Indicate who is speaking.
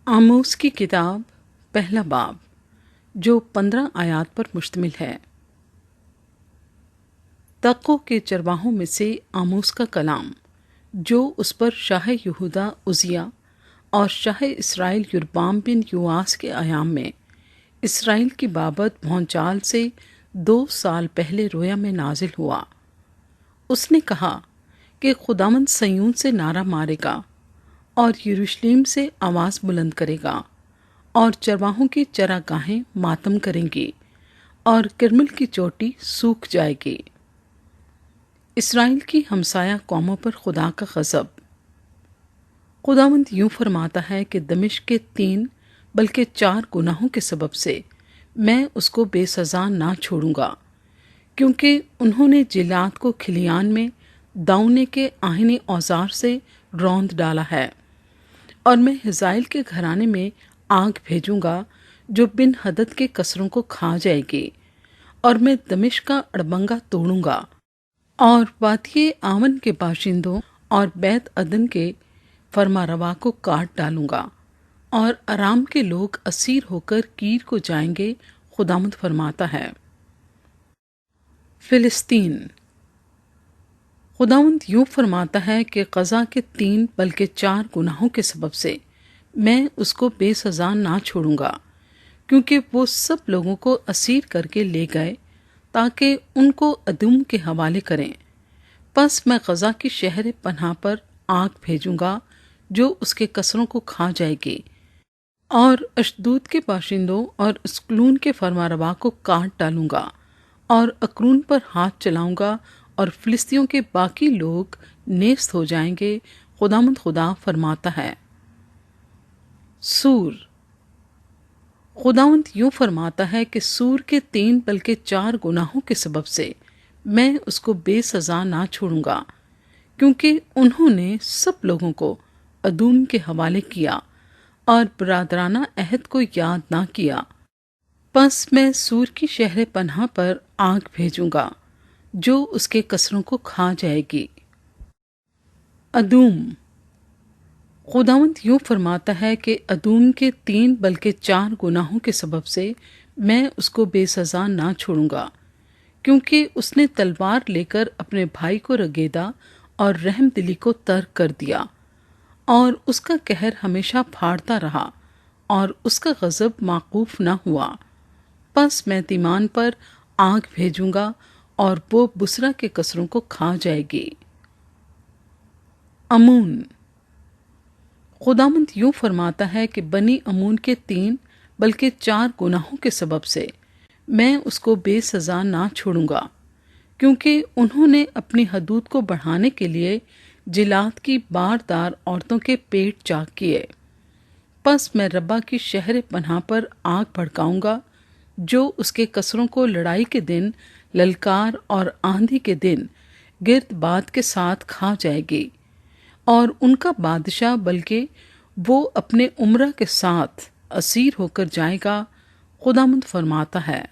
Speaker 1: آموس کی کتاب پہلا باب جو 15 آیات پر مشتمل ہے۔ تقو کے چرواہوں میں سے آموس کا کلام جو اس پر شاہ یہودا عزیہ اور شاہ اسرائیل یربام بن یواس کے ایام میں اسرائیل کی بابت بھونچال سے 2 سال پہلے رویا میں نازل ہوا۔ اس نے کہا کہ خداوند صیون سے نعرہ مارے گا اور یروشلم سے آواز بلند کرے گا، اور چرواہوں کی چراگاہیں ماتم کریں گی اور کرمل کی چوٹی سوکھ جائے گی۔ اسرائیل کی ہمسایہ قوموں پر خدا کا غضب۔ خداوند یوں فرماتا ہے کہ دمشق کے 3 بلکہ 4 گناہوں کے سبب سے میں اس کو بے سزا نہ چھوڑوں گا، کیونکہ انہوں نے جلاد کو کھلیان میں داؤنے کے آہنی اوزار سے روند ڈالا ہے، اور میں حزائل کے گھرانے میں آگ بھیجوں گا جو بن حدد کے کسروں کو کھا جائے گی، اور میں دمشق کا اڑبنگا توڑوں گا اور وادی آون کے باشندوں اور بیت عدن کے فرما روا کو کاٹ ڈالوں گا، اور ارام کے لوگ اسیر ہو کر کیر کو جائیں گے۔ خداوند فرماتا ہے۔ فلسطین۔ خداوند یوں فرماتا ہے کہ غزہ کے 3 بلکہ 4 گناہوں کے سبب سے میں اس کو بے سزا نہ چھوڑوں گا، کیونکہ وہ سب لوگوں کو اسیر کر کے لے گئے تاکہ ان کو ادوم کے حوالے کریں۔ پس میں غزہ کی شہر پناہ پر آگ بھیجوں گا جو اس کے کسروں کو کھا جائے گی، اور اشدود کے باشندوں اور اسکلون کے فرما روا کو کاٹ ڈالوں گا، اور اکرون پر ہاتھ چلاؤں گا، اور فلسطینیوں کے باقی لوگ نیست ہو جائیں گے۔ خداوند خدا فرماتا ہے۔ سور۔ خداوند یوں فرماتا ہے کہ سور کے 3 بلکہ 4 گناہوں کے سبب سے میں اس کو بے سزا نہ چھوڑوں گا، کیونکہ انہوں نے سب لوگوں کو ادوم کے حوالے کیا اور برادرانہ عہد کو یاد نہ کیا۔ پس میں سور کی شہر پناہ پر آگ بھیجوں گا جو اس کے کسروں کو کھا جائے گی۔ ادوم۔ خداوند یوں فرماتا ہے کہ ادوم کے 3 بلکہ 4 گناہوں کے سبب سے میں اس کو بے سزا نہ چھوڑوں گا، کیونکہ اس نے تلوار لے کر اپنے بھائی کو رگیدا اور رحم دلی کو ترک کر دیا، اور اس کا قہر ہمیشہ پھاڑتا رہا اور اس کا غضب موقوف نہ ہوا۔ پس میں تیمان پر آگ بھیجوں گا اور وہ بسرا کے کسروں کو کھا جائے گی۔ امون۔ خداوند یوں فرماتا ہے کہ بنی امون کے 3 بلکہ 4 گناہوں کے سبب سے میں اس کو بے سزا نہ چھوڑوں گا، کیونکہ انہوں نے اپنی حدود کو بڑھانے کے لیے جلاد کی باردار عورتوں کے پیٹ چاک کیے۔ پس میں ربا کی شہر پناہ پر آگ بھڑکاؤں گا جو اس کے کسروں کو لڑائی کے دن، للکار اور آندھی کے دن گرد باد کے ساتھ کھا جائے گی، اور ان کا بادشاہ بلکہ وہ اپنے امرا کے ساتھ اسیر ہو کر جائے گا۔ خداوند فرماتا ہے۔